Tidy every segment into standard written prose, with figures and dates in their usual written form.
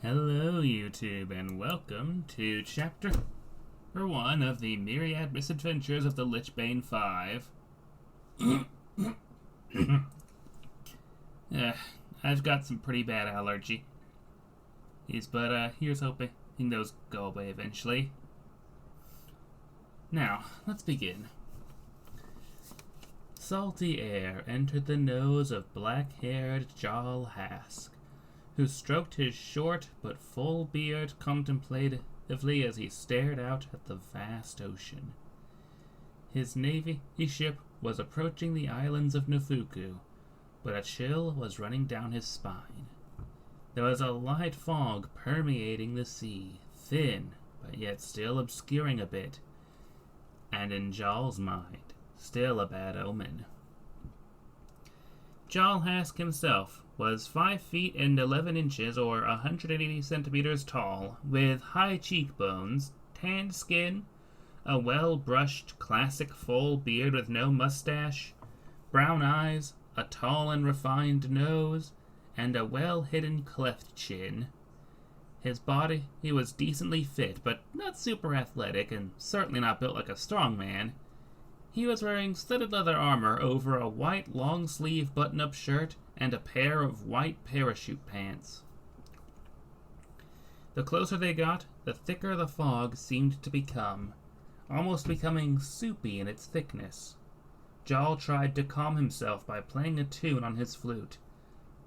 Hello, YouTube, and welcome to Chapter 1 of the Myriad Misadventures of the Lichbane 5. I've got some pretty bad allergy. But here's hoping those go away eventually. Now, let's begin. Salty air entered the nose of black-haired Jarl Hask, who stroked his short but full beard contemplatively as he stared out at the vast ocean. His navy ship was approaching the islands of Nafuku, but a chill was running down his spine. There was a light fog permeating the sea, thin, but yet still obscuring a bit, and in Jarl's mind, still a bad omen. Jarl Hask himself was 5 feet and 11 inches, or 180 centimeters tall, with high cheekbones, tanned skin, a well-brushed classic full beard with no mustache, brown eyes, a tall and refined nose, and a well-hidden cleft chin. His body, he was decently fit, but not super athletic, and certainly not built like a strong man. He was wearing studded leather armor over a white long-sleeve button-up shirt and a pair of white parachute pants. The closer they got, the thicker the fog seemed to become, almost becoming soupy in its thickness. Jarl tried to calm himself by playing a tune on his flute,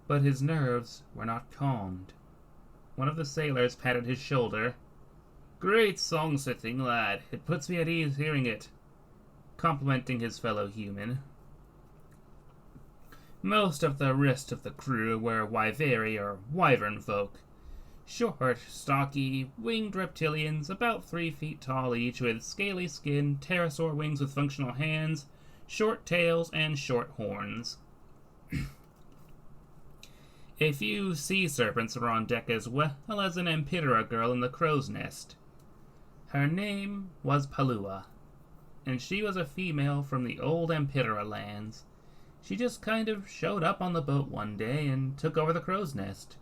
but his nerves were not calmed. One of the sailors patted his shoulder. "Great song-sitting, lad. It puts me at ease hearing it," complimenting his fellow human. Most of the rest of the crew were Wyveri or wyvern folk. Short, stocky, winged reptilians, about 3 feet tall each, with scaly skin, pterosaur wings with functional hands, short tails, and short horns. A few sea serpents were on deck as well as an Empidera girl in the crow's nest. Her name was Palua, and she was a female from the old Empidera lands. She just kind of showed up on the boat one day and took over the crow's nest.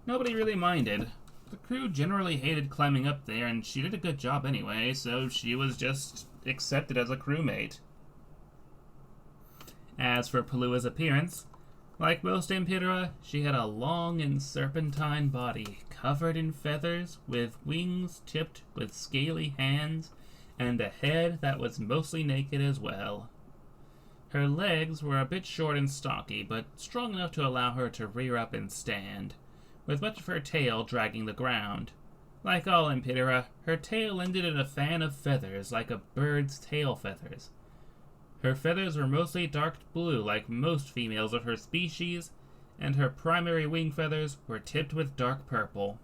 Nobody really minded. The crew generally hated climbing up there, and she did a good job anyway, so she was just accepted as a crewmate. As for Palua's appearance, like most Empidera, she had a long and serpentine body, covered in feathers, with wings tipped with scaly hands, and a head that was mostly naked as well. Her legs were a bit short and stocky, but strong enough to allow her to rear up and stand, with much of her tail dragging the ground. Like all Empidera, her tail ended in a fan of feathers, like a bird's tail feathers. Her feathers were mostly dark blue, like most females of her species, and her primary wing feathers were tipped with dark purple.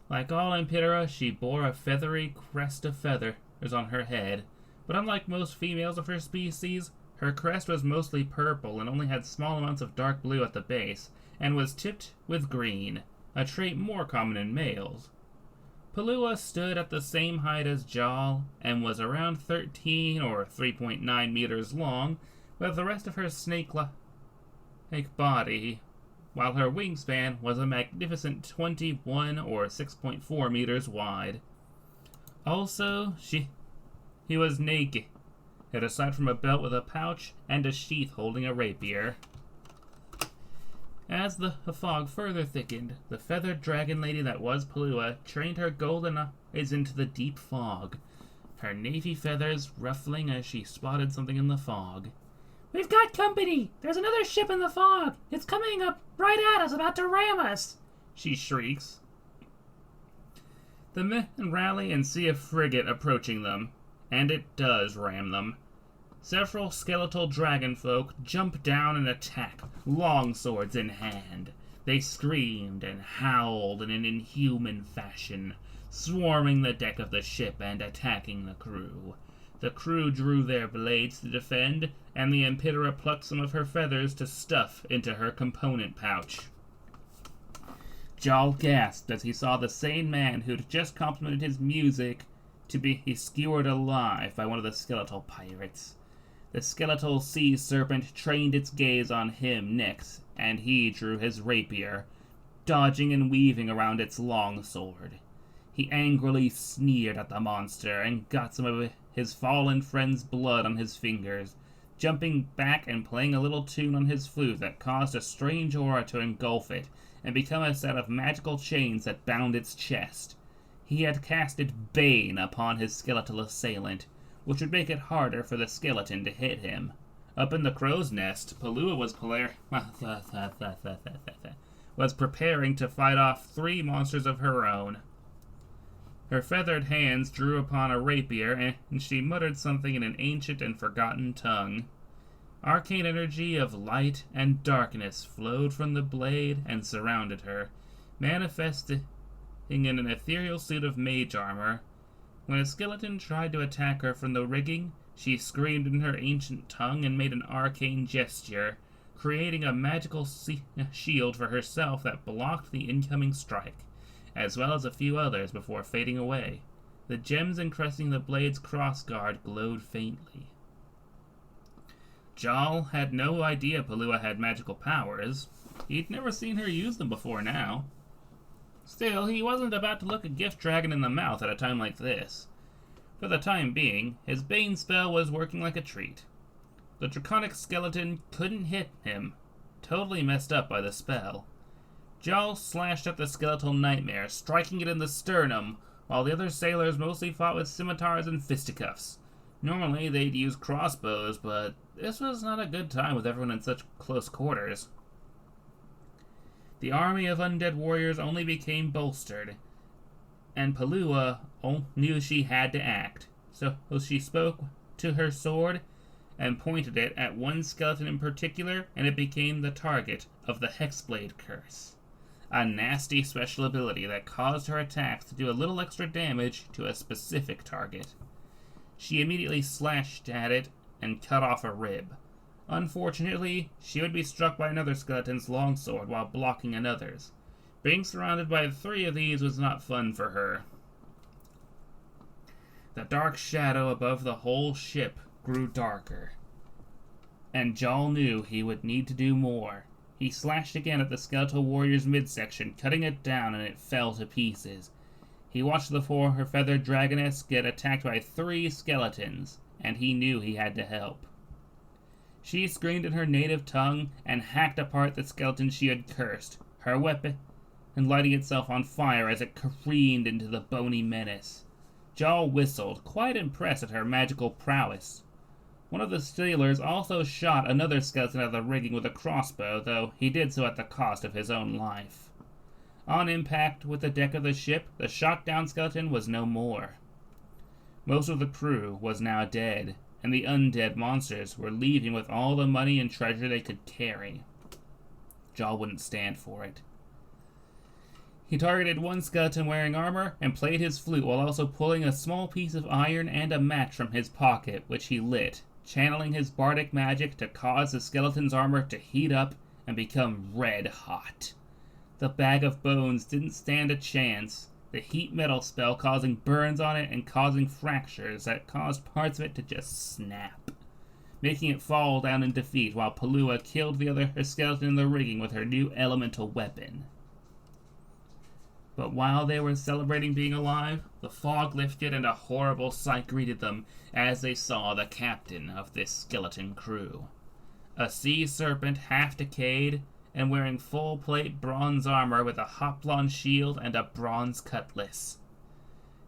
Like all Empidera, she bore a feathery crest of feathers on her head, but unlike most females of her species, her crest was mostly purple and only had small amounts of dark blue at the base, and was tipped with green, a trait more common in males. Palua stood at the same height as Jarl, and was around 13 or 3.9 meters long, with the rest of her snake-like body, while her wingspan was a magnificent 21 or 6.4 meters wide. Also, he was naked, aside from a belt with a pouch and a sheath holding a rapier. As the fog further thickened, the feathered dragon lady that was Palua trained her golden eyes into the deep fog, her navy feathers ruffling as she spotted something in the fog. "We've got company! There's another ship in the fog! It's coming up right at us, about to ram us!" she shrieks. The men rally and see a frigate approaching them, and it does ram them. Several skeletal dragon folk jump down and attack, long swords in hand. They screamed and howled in an inhuman fashion, swarming the deck of the ship and attacking the crew. The crew drew their blades to defend, and the Empidera plucked some of her feathers to stuff into her component pouch. Jarl gasped as he saw the same man who'd just complimented his music to be skewered alive by one of the skeletal pirates. The skeletal sea serpent trained its gaze on him next, and he drew his rapier, dodging and weaving around its long sword. He angrily sneered at the monster and got some of his fallen friend's blood on his fingers, jumping back and playing a little tune on his flute that caused a strange aura to engulf it and become a set of magical chains that bound its chest. He had casted Bane upon his skeletal assailant, which would make it harder for the skeleton to hit him. Up in the crow's nest, Palua was preparing to fight off 3 monsters of her own. Her feathered hands drew upon a rapier, and she muttered something in an ancient and forgotten tongue. Arcane energy of light and darkness flowed from the blade and surrounded her, manifesting in an ethereal suit of mage armor. When a skeleton tried to attack her from the rigging, she screamed in her ancient tongue and made an arcane gesture, creating a magical shield for herself that blocked the incoming strike, as well as a few others before fading away. The gems encrusting the blade's crossguard glowed faintly. Jal had no idea Palua had magical powers. He'd never seen her use them before now. Still, he wasn't about to look a gift dragon in the mouth at a time like this. For the time being, his Bane spell was working like a treat. The draconic skeleton couldn't hit him, totally messed up by the spell. Jal slashed at the skeletal nightmare, striking it in the sternum, while the other sailors mostly fought with scimitars and fisticuffs. Normally, they'd use crossbows, but this was not a good time with everyone in such close quarters. The army of undead warriors only became bolstered, and Palua knew she had to act, so she spoke to her sword and pointed it at one skeleton in particular, and it became the target of the Hexblade Curse, a nasty special ability that caused her attacks to do a little extra damage to a specific target. She immediately slashed at it and cut off a rib. Unfortunately, she would be struck by another skeleton's longsword while blocking another's. Being surrounded by 3 of these was not fun for her. The dark shadow above the whole ship grew darker, and Jal knew he would need to do more. He slashed again at the skeletal warrior's midsection, cutting it down, and it fell to pieces. He watched the 4 her feathered dragoness get attacked by 3 skeletons, and he knew he had to help. She screamed in her native tongue and hacked apart the skeleton she had cursed, her weapon and lighting itself on fire as it careened into the bony menace. Jal whistled, quite impressed at her magical prowess. One of the sailors also shot another skeleton out of the rigging with a crossbow, though he did so at the cost of his own life. On impact with the deck of the ship, the shot-down skeleton was no more. Most of the crew was now dead, and the undead monsters were leaving with all the money and treasure they could carry. Jal wouldn't stand for it. He targeted one skeleton wearing armor and played his flute while also pulling a small piece of iron and a match from his pocket, which he lit, channeling his bardic magic to cause the skeleton's armor to heat up and become red hot. The bag of bones didn't stand a chance, the heat metal spell causing burns on it and causing fractures that caused parts of it to just snap, making it fall down in defeat while Palua killed the other skeleton in the rigging with her new elemental weapon. But while they were celebrating being alive, the fog lifted and a horrible sight greeted them as they saw the captain of this skeleton crew. A sea serpent half decayed and wearing full-plate bronze armor with a hoplon shield and a bronze cutlass.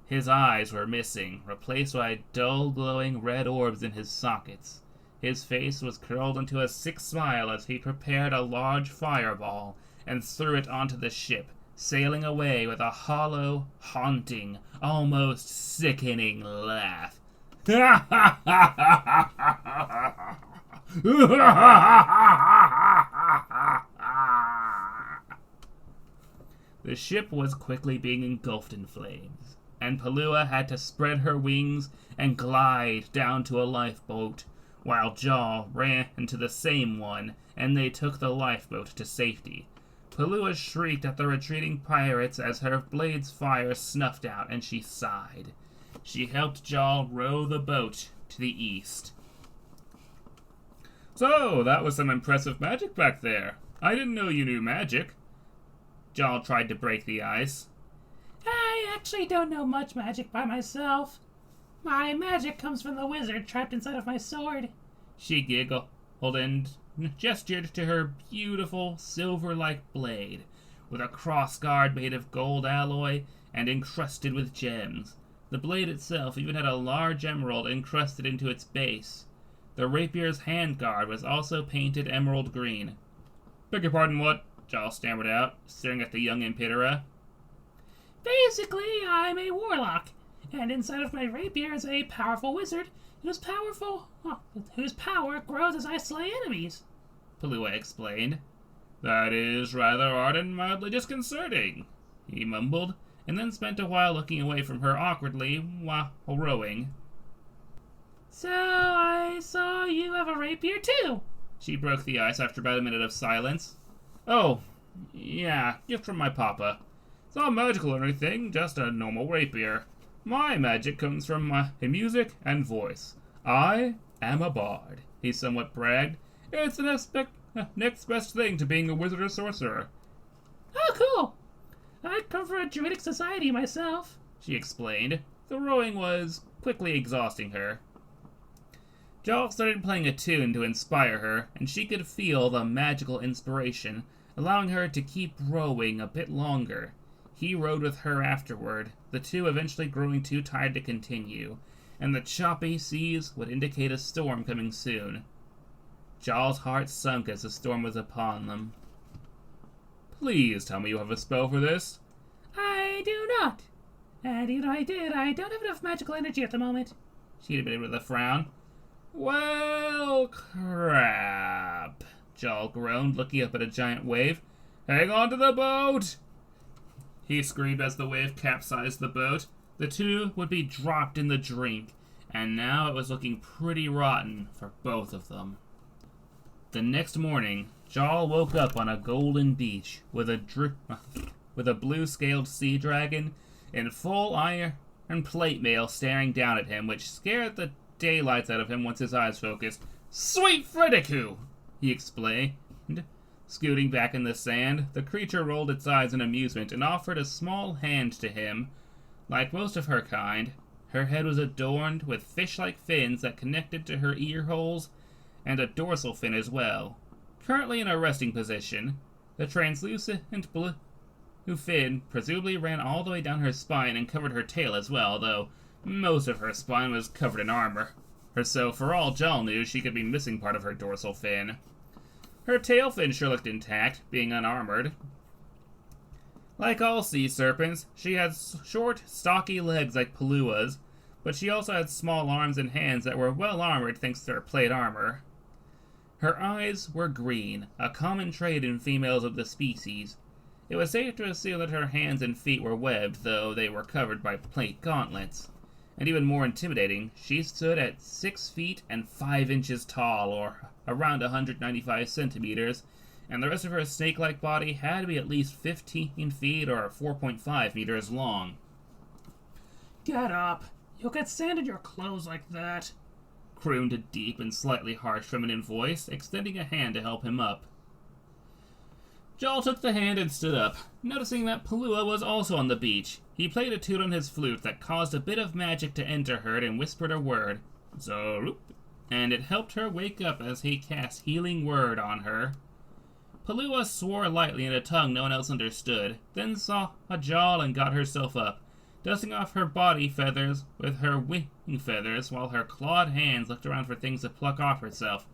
His eyes were missing, replaced by dull glowing red orbs in his sockets. His face was curled into a sick smile as he prepared a large fireball and threw it onto the ship, sailing away with a hollow, haunting, almost sickening laugh. The ship was quickly being engulfed in flames, and Palua had to spread her wings and glide down to a lifeboat, while Jaw ran into the same one, and they took the lifeboat to safety. Palua shrieked at the retreating pirates as her blade's fire snuffed out, and she sighed. She helped Jaw row the boat to the east. "So, that was some impressive magic back there. I didn't know you knew magic." Jarl tried to break the ice. I actually don't know much magic by myself. My magic comes from the wizard trapped inside of my sword. She giggled and gestured to her beautiful silver-like blade, with a crossguard made of gold alloy and encrusted with gems. The blade itself even had a large emerald encrusted into its base. The rapier's handguard was also painted emerald green. Beg your pardon, what? Jarl stammered out, staring at the young Impidera. Basically, I'm a warlock, and inside of my rapier is a powerful wizard whose power grows as I slay enemies. Palua explained. That is rather odd and mildly disconcerting, he mumbled, and then spent a while looking away from her awkwardly while rowing. So I saw you have a rapier too. She broke the ice after about a minute of silence. Oh, yeah, gift from my papa. It's not magical or anything, just a normal rapier. My magic comes from my music and voice. I am a bard, he somewhat bragged. It's the next best thing to being a wizard or sorcerer. Oh, cool. I come from a druidic society myself, she explained. The rowing was quickly exhausting her. Jarl started playing a tune to inspire her, and she could feel the magical inspiration, allowing her to keep rowing a bit longer. He rowed with her afterward, the two eventually growing too tired to continue, and the choppy seas would indicate a storm coming soon. Jarl's heart sunk as the storm was upon them. Please tell me you have a spell for this. I do not. And even if I did, I don't have enough magical energy at the moment, she admitted with a frown. Well, crap, Jarl groaned, looking up at a giant wave. Hang on to the boat! He screamed as the wave capsized the boat. The two would be dropped in the drink, and now it was looking pretty rotten for both of them. The next morning, Jarl woke up on a golden beach with a blue-scaled sea dragon in full iron plate mail staring down at him, which scared the daylights out of him once his eyes focused. Sweet Fredicu! He explained. Scooting back in the sand, the creature rolled its eyes in amusement and offered a small hand to him. Like most of her kind, her head was adorned with fish-like fins that connected to her ear holes, and a dorsal fin as well. Currently in a resting position, the translucent blue fin presumably ran all the way down her spine and covered her tail as well, though most of her spine was covered in armor. So for all Jarl knew, she could be missing part of her dorsal fin. Her tail fin sure looked intact, being unarmored. Like all sea serpents, she had short, stocky legs like Palua's, but she also had small arms and hands that were well armored thanks to her plate armor. Her eyes were green, a common trait in females of the species. It was safe to assume that her hands and feet were webbed, though they were covered by plate gauntlets. And even more intimidating, she stood at 6 feet and 5 inches tall, or around 195 centimeters, and the rest of her snake-like body had to be at least 15 feet or 4.5 meters long. Get up. You'll get sand in your clothes like that, crooned a deep and slightly harsh feminine voice, extending a hand to help him up. Jarl took the hand and stood up, noticing that Palua was also on the beach. He played a tune on his flute that caused a bit of magic to enter her and whispered a word, Zorup, and it helped her wake up as he cast Healing Word on her. Palua swore lightly in a tongue no one else understood, then saw a Jarl and got herself up, dusting off her body feathers with her wing feathers while her clawed hands looked around for things to pluck off herself.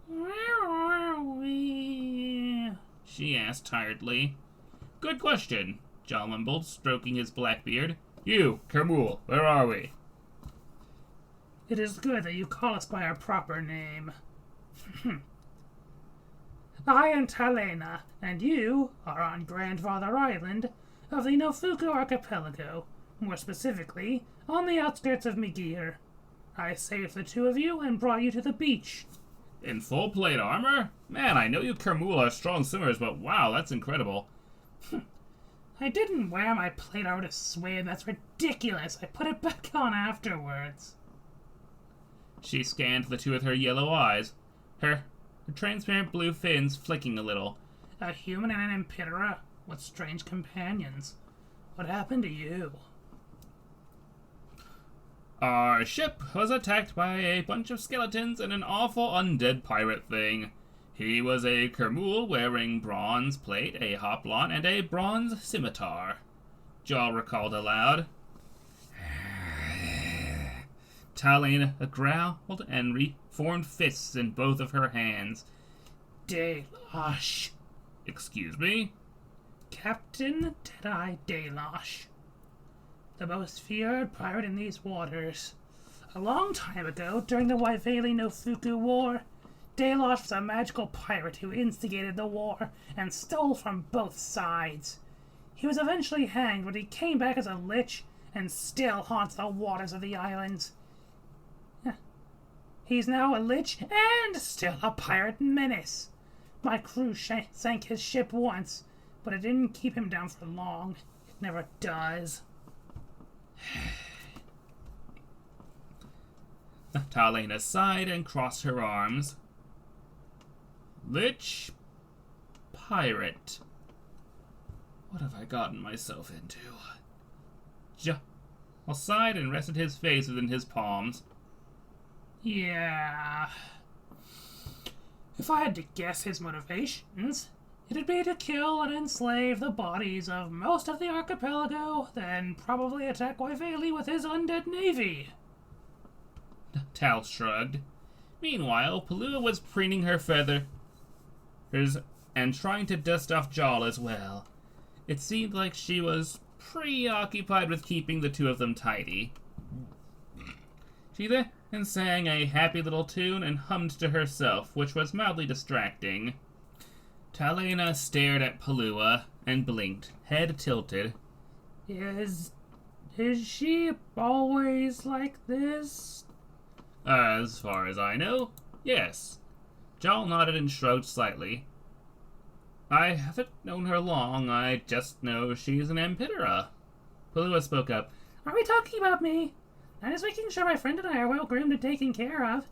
Where are we? She asked tiredly. Good question, Jarl mumbled, stroking his black beard. You, Kermul, where are we? It is good that you call us by our proper name. I am Talena, and you are on Grandfather Island of the Nofuku Archipelago, more specifically, on the outskirts of Migir. I saved the two of you and brought you to the beach. In full plate armor? Man, I know you Kermul are strong swimmers, but wow, that's incredible. I didn't wear my plate armor to swim, that's ridiculous. I put it back on afterwards. She scanned the two with her yellow eyes, her transparent blue fins flicking a little. A human and an Impidera? What strange companions. What happened to you? Our ship was attacked by a bunch of skeletons and an awful undead pirate thing. He was a Kermul wearing bronze plate, a hoplon, and a bronze scimitar. Jarl recalled aloud. Talena growled and reformed fists in both of her hands. Daylash. Excuse me? Captain Deadeye Daylash. The most feared pirate in these waters. A long time ago, during the Waiveli no Fuku War, Daylash was a magical pirate who instigated the war and stole from both sides. He was eventually hanged, but he came back as a lich and still haunts the waters of the islands. He's now a lich and still a pirate menace. My crew sank his ship once, but it didn't keep him down for long. It never does. Talena sighed and crossed her arms. Lich pirate. What have I gotten myself into? Jarl sighed and rested his face within his palms. Yeah. If I had to guess his motivations, it'd be to kill and enslave the bodies of most of the archipelago, then probably attack Waiveli with his undead navy. Tal shrugged. Meanwhile, Palua was preening her feathers and trying to dust off Jarl as well. It seemed like she was preoccupied with keeping the two of them tidy. She then sang a happy little tune and hummed to herself, which was mildly distracting. Talena stared at Palua and blinked, head tilted. Is she always like this? As far as I know, yes. Jarl nodded and shrugged slightly. I haven't known her long, I just know she's an Empidera. Palua spoke up. Are we talking about me? I'm just making sure my friend and I are well groomed and taken care of.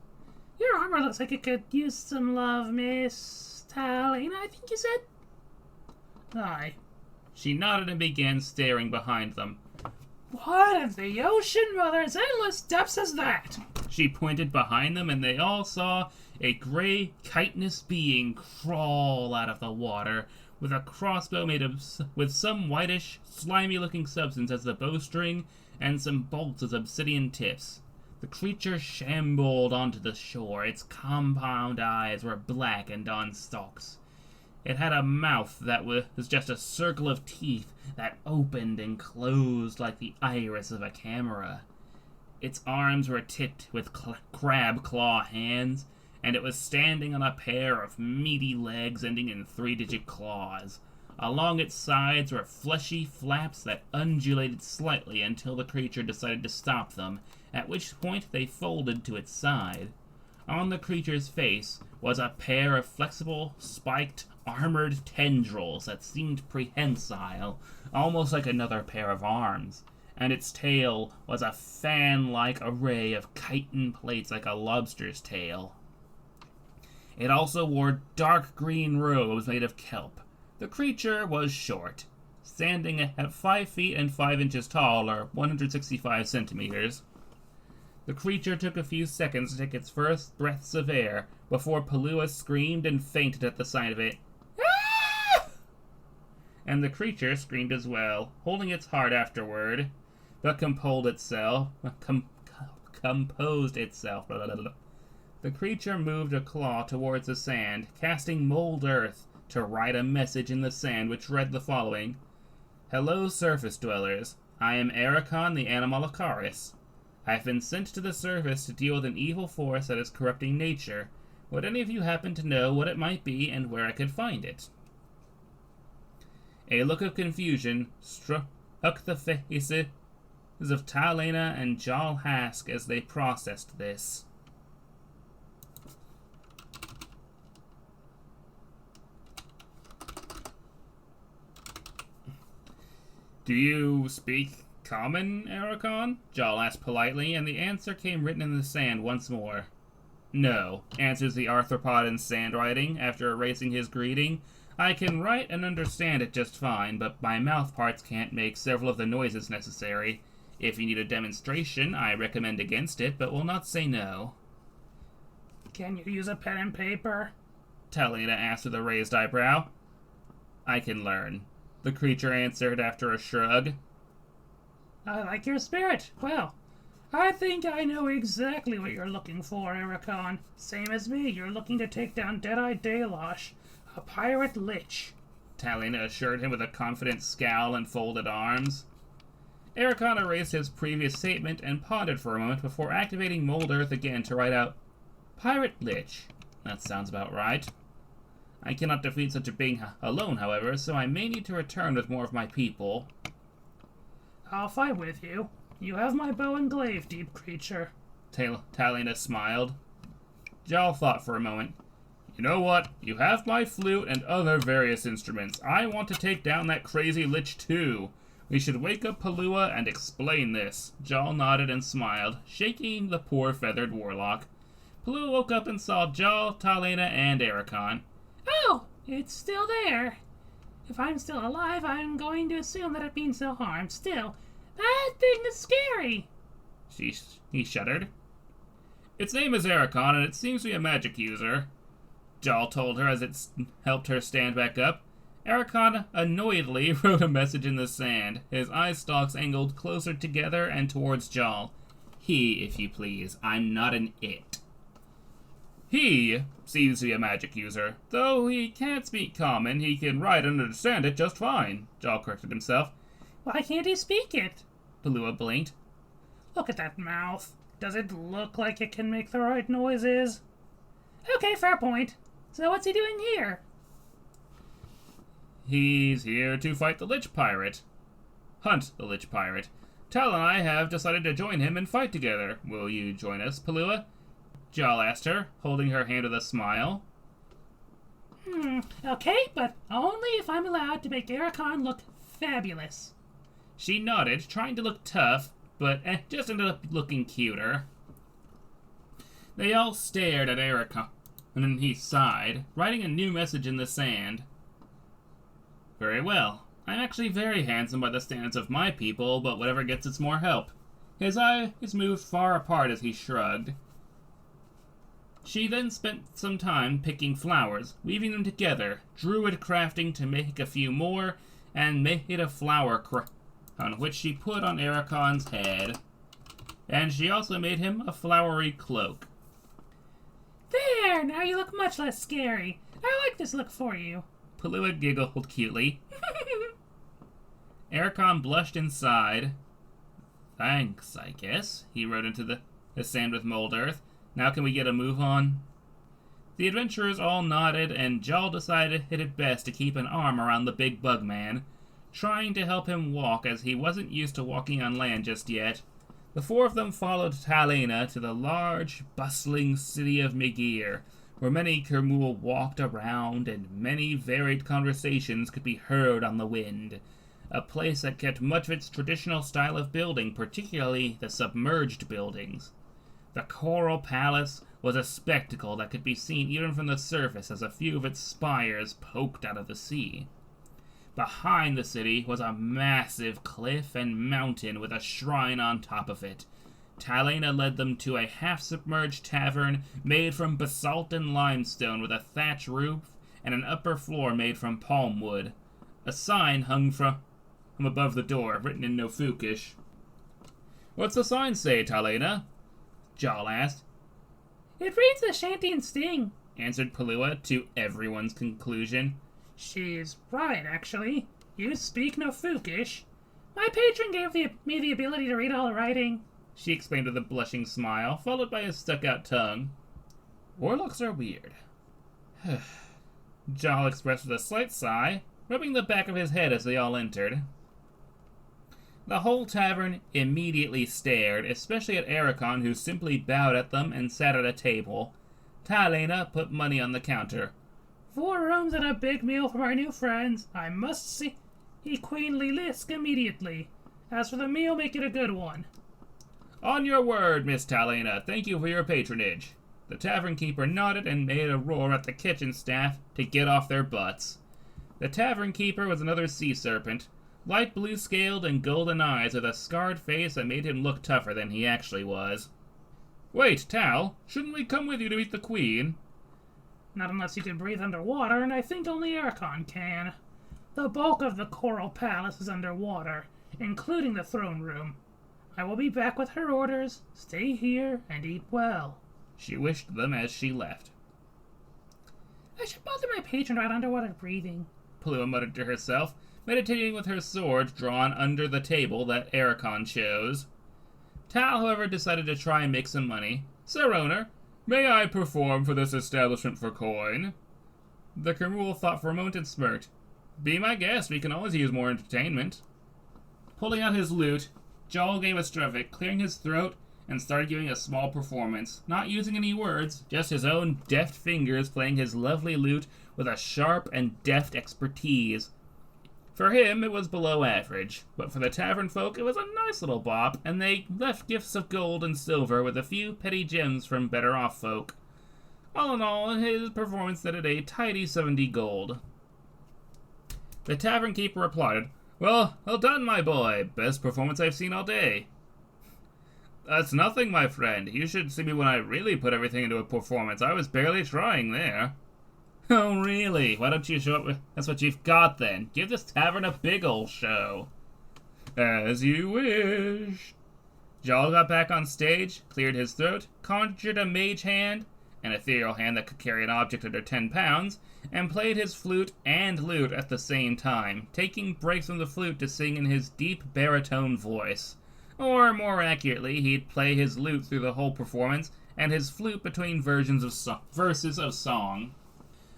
Your armor looks like it could use some love, Miss Talena, I think you said? Aye. She nodded and began staring behind them. What in the ocean mother's endless depths is that? She pointed behind them, and they all saw a gray, chitinous being crawl out of the water with a crossbow made of with some whitish, slimy-looking substance as the bowstring and some bolts as obsidian tips. The creature shambled onto the shore. Its compound eyes were black and on stalks. It had a mouth that was just a circle of teeth that opened and closed like the iris of a camera. Its arms were tipped with crab claw hands, and it was standing on a pair of meaty legs ending in 3-digit claws. Along its sides were fleshy flaps that undulated slightly until the creature decided to stop them, at which point they folded to its side. On the creature's face was a pair of flexible, spiked, armored tendrils that seemed prehensile, almost like another pair of arms, and its tail was a fan-like array of chitin plates like a lobster's tail. It also wore dark green robes made of kelp. The creature was short, standing at 5 feet and 5 inches tall, or 165 centimeters. The creature took a few seconds to take its first breaths of air before Palua screamed and fainted at the sight of it. Ah! And the creature screamed as well, holding its heart afterward, but composed itself. The creature moved a claw towards the sand, casting mold earth to write a message in the sand which read the following. Hello, surface dwellers. I am Ericon the Animalocaris. I have been sent to the surface to deal with an evil force that is corrupting nature. Would any of you happen to know what it might be and where I could find it? A look of confusion struck the faces of Talena and Jarl Hask as they processed this. Do you speak common, Ericon? Jarl asked politely, and the answer came written in the sand once more. No, answers the arthropod in sand writing, after erasing his greeting. I can write and understand it just fine, but my mouth parts can't make several of the noises necessary. If you need a demonstration, I recommend against it, but will not say no. Can you use a pen and paper? Talina asked with a raised eyebrow. I can learn, the creature answered after a shrug. I like your spirit. Well, I think I know exactly what you're looking for, Ericon. Same as me, you're looking to take down Deadeye Dalosh, a pirate lich. Talina assured him with a confident scowl and folded arms. Ericon erased his previous statement and pondered for a moment before activating Mold Earth again to write out, Pirate Lich. That sounds about right. I cannot defeat such a being alone, however, so I may need to return with more of my people. I'll fight with you. You have my bow and glaive, deep creature. Talina smiled. Jarl thought for a moment. You know what? You have my flute and other various instruments. I want to take down that crazy lich too. We should wake up Palua and explain this. Jarl nodded and smiled, shaking the poor feathered warlock. Palua woke up and saw Jarl, Talina, and Ericon. Oh, it's still there. If I'm still alive, I'm going to assume that it means no harm. Still, that thing is scary. He shuddered. Its name is Ericon, and it seems to be a magic user, Jarl told her as it helped her stand back up. Ericon annoyedly wrote a message in the sand, his eye stalks angled closer together and towards Jarl. He, if you please. I'm not an it. He seems to be a magic user. Though he can't speak common, he can write and understand it just fine, Jarl corrected himself. Why can't he speak it? Palua blinked. Look at that mouth. Does it look like it can make the right noises? Okay, fair point. So what's he doing here? He's here to fight the Lich Pirate. Hunt the Lich Pirate. Tal and I have decided to join him and fight together. Will you join us, Palua? Jarl asked her, holding her hand with a smile. Okay, but only if I'm allowed to make Ericon look fabulous. She nodded, trying to look tough, but just ended up looking cuter. They all stared at Ericon, and then he sighed, writing a new message in the sand. Very well. I'm actually very handsome by the standards of my people, but whatever gets its more help. His eyes moved far apart as he shrugged. She then spent some time picking flowers, weaving them together, druid crafting to make a few more, and made a flower crown, which she put on Ericon's head. And she also made him a flowery cloak. There! Now you look much less scary. I like this look for you. Palua giggled cutely. Ericon blushed and sighed. Thanks, I guess, he wrote into the sand with Mold Earth. Now can we get a move on? The adventurers all nodded, and Jarl decided it best to keep an arm around the big bug man, trying to help him walk as he wasn't used to walking on land just yet. The four of them followed Talina to the large, bustling city of Migir, where many Kermul walked around and many varied conversations could be heard on the wind. A place that kept much of its traditional style of building, particularly the submerged buildings. The Coral Palace was a spectacle that could be seen even from the surface as a few of its spires poked out of the sea. Behind the city was a massive cliff and mountain with a shrine on top of it. Talina led them to a half-submerged tavern made from basalt and limestone with a thatch roof and an upper floor made from palm wood. A sign hung from above the door, written in Nofukish. What's the sign say, Talina? Jarl asked. It reads the Shantian Sting, answered Palua, to everyone's conclusion. She's right, actually. You speak Nofukish. My patron gave me the ability to read all the writing, she explained with a blushing smile, followed by a stuck-out tongue. Warlocks are weird. Jarl expressed with a slight sigh, rubbing the back of his head as they all entered. The whole tavern immediately stared, especially at Ericon, who simply bowed at them and sat at a table. Talina put money on the counter. 4 rooms and a big meal from our new friends. I must see Queenly Lisk immediately. As for the meal, make it a good one. On your word, Miss Talina. Thank you for your patronage. The tavern keeper nodded and made a roar at the kitchen staff to get off their butts. The tavern keeper was another sea serpent, light blue scaled and golden eyes with a scarred face that made him look tougher than he actually was. Wait, Tal, shouldn't we come with you to meet the Queen? Not unless you can breathe underwater, and I think only Ericon can. The bulk of the Coral Palace is underwater, including the throne room. I will be back with her orders. Stay here and eat well. She wished them as she left. I should bother my patron about underwater breathing, Palua muttered to herself, meditating with her sword drawn under the table that Ericon chose. Tal, however, decided to try and make some money. Sir Owner, may I perform for this establishment for coin? The Kermul thought for a moment and smirked. Be my guest, we can always use more entertainment. Pulling out his lute, Jarl gave a struvet, clearing his throat, and started giving a small performance, not using any words, just his own deft fingers playing his lovely lute with a sharp and deft expertise. For him, it was below average, but for the tavern folk, it was a nice little bop, and they left gifts of gold and silver with a few petty gems from better-off folk. All in all, his performance netted a tidy 70 gold. The tavern keeper applauded. Well done, my boy. Best performance I've seen all day. That's nothing, my friend. You should see me when I really put everything into a performance. I was barely trying there. Oh, really? Why don't you show up with... That's what you've got, then. Give this tavern a big ol' show. As you wish. Jarl got back on stage, cleared his throat, conjured a mage hand, an ethereal hand that could carry an object under 10 pounds, and played his flute and lute at the same time, taking breaks from the flute to sing in his deep baritone voice. Or, more accurately, he'd play his lute through the whole performance, and his flute between verses of song.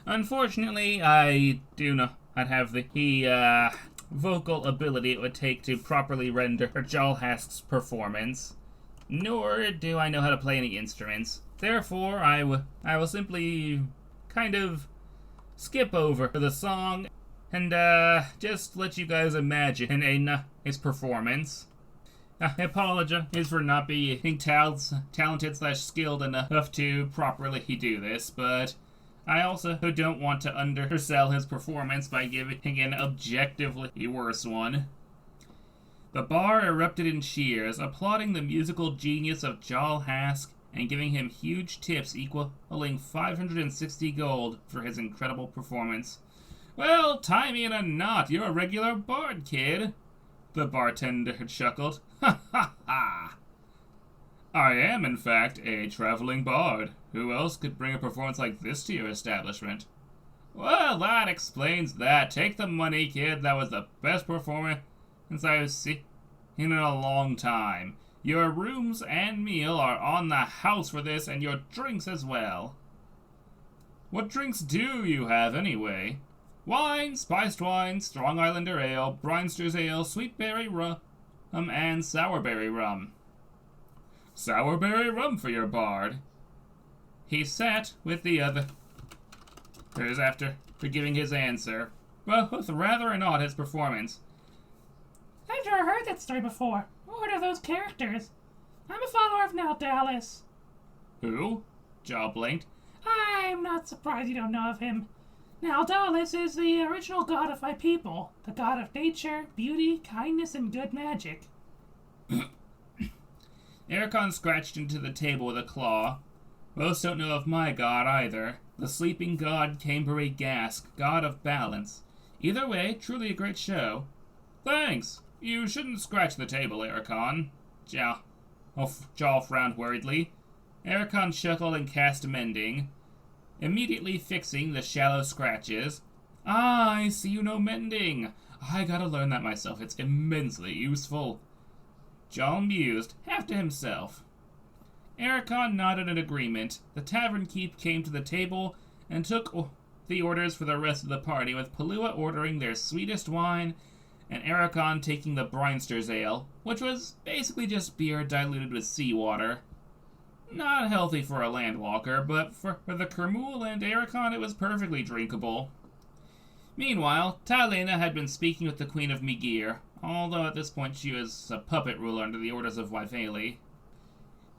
Unfortunately, I do not have the vocal ability it would take to properly render Jalhast's performance, nor do I know how to play any instruments. Therefore, I will simply kind of skip over the song and just let you guys imagine his performance. I apologize for not being talented/skilled enough to properly do this, but I also don't want to undersell his performance by giving an objectively worse one. The bar erupted in cheers, applauding the musical genius of Jarl Hask and giving him huge tips equaling 560 gold for his incredible performance. Well, tie me in a knot. You're a regular bard, kid. The bartender chuckled. Ha ha ha! I am, in fact, a traveling bard. Who else could bring a performance like this to your establishment? Well, that explains that. Take the money, kid. That was the best performance I've seen in a long time. Your rooms and meal are on the house for this, and your drinks as well. What drinks do you have, anyway? Wine, spiced wine, strong Islander ale, Brinster's ale, sweet berry rum, and sourberry rum. Sourberry rum for your bard. He sat with the others after giving his answer, both rather in awe at his performance. I've never heard that story before. What are those characters? I'm a follower of Dallas. Who? Jaw blinked. I'm not surprised you don't know of him. Dallas is the original god of my people, the god of nature, beauty, kindness, and good magic. Ericon scratched into the table with a claw. Most don't know of my god either. The sleeping god Camberry Gask, god of balance. Either way, truly a great show. Thanks. You shouldn't scratch the table, Ericon. Jaw frowned worriedly. Ericon chuckled and cast mending, immediately fixing the shallow scratches. I see you know mending. I gotta learn that myself. It's immensely useful. Jaw mused, half to himself. Ericon nodded in agreement. The tavern keep came to the table and took the orders for the rest of the party, with Palua ordering their sweetest wine and Ericon taking the Brinster's ale, which was basically just beer diluted with seawater. Not healthy for a landwalker, but for the Kermul and Ericon it was perfectly drinkable. Meanwhile, Talena had been speaking with the Queen of Migir, although at this point she was a puppet ruler under the orders of Wyveli.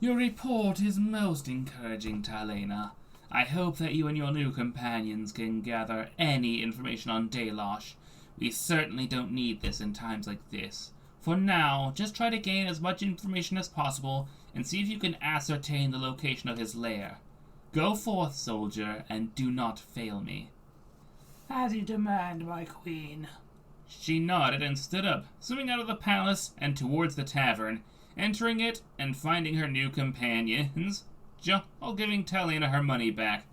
Your report is most encouraging, Talena. I hope that you and your new companions can gather any information on Dalosh. We certainly don't need this in times like this. For now, just try to gain as much information as possible and see if you can ascertain the location of his lair. Go forth, soldier, and do not fail me." "As you demand, my queen." She nodded and stood up, swimming out of the palace and towards the tavern, entering it and finding her new companions, all giving Talina her money back.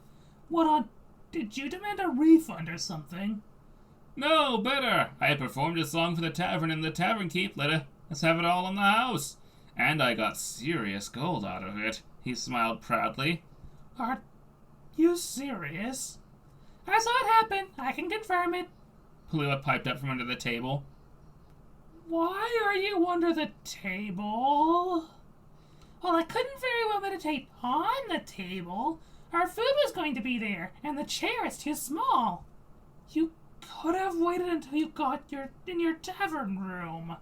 "What on... Did you demand a refund or something?" "No, better. I performed a song for the tavern in the tavern keep. Let's have it all in the house. And I got serious gold out of it." He smiled proudly. "Are you serious?" "I saw it happen. I can confirm it." Palua piped up from under the table. "Why are you under the table?" "Well, I couldn't very well meditate on the table. Our food was going to be there, and the chair is too small." "You could have waited until you got in your tavern room."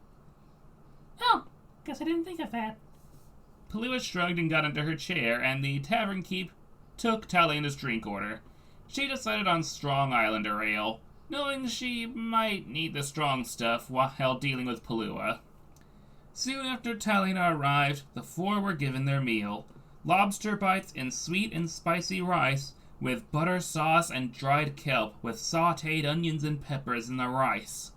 "Oh, guess I didn't think of that." Palua shrugged and got into her chair, and the tavern keep took Talina's drink order. She decided on strong Islander ale, knowing she might need the strong stuff while dealing with Palua. Soon after Talina arrived, the four were given their meal: lobster bites in sweet and spicy rice, with butter sauce and dried kelp, with sautéed onions and peppers in the rice.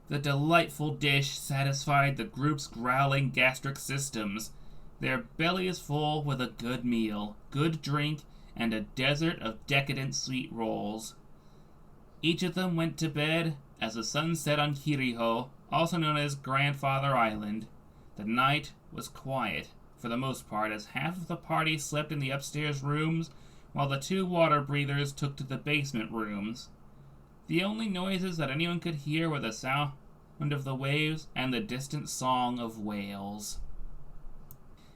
The delightful dish satisfied the group's growling gastric systems. Their bellies full with a good meal, good drink, and a desert of decadent sweet rolls. Each of them went to bed as the sun set on Kiriho, also known as Grandfather Island. The night was quiet, for the most part, as half of the party slept in the upstairs rooms, while the two water breathers took to the basement rooms. The only noises that anyone could hear were the sound of the waves and the distant song of whales.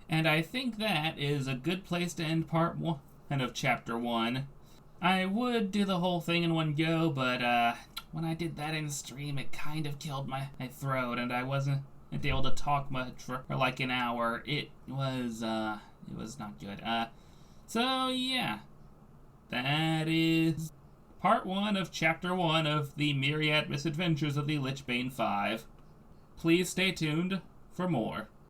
And I think that is a good place to end part 1 of chapter 1. I would do the whole thing in one go, but when I did that in stream, it kind of killed my throat, and I wasn't able to talk much for like an hour. It was not good. So yeah, that is part 1 of chapter 1 of the Myriad Misadventures of the Lichbane 5. Please stay tuned for more.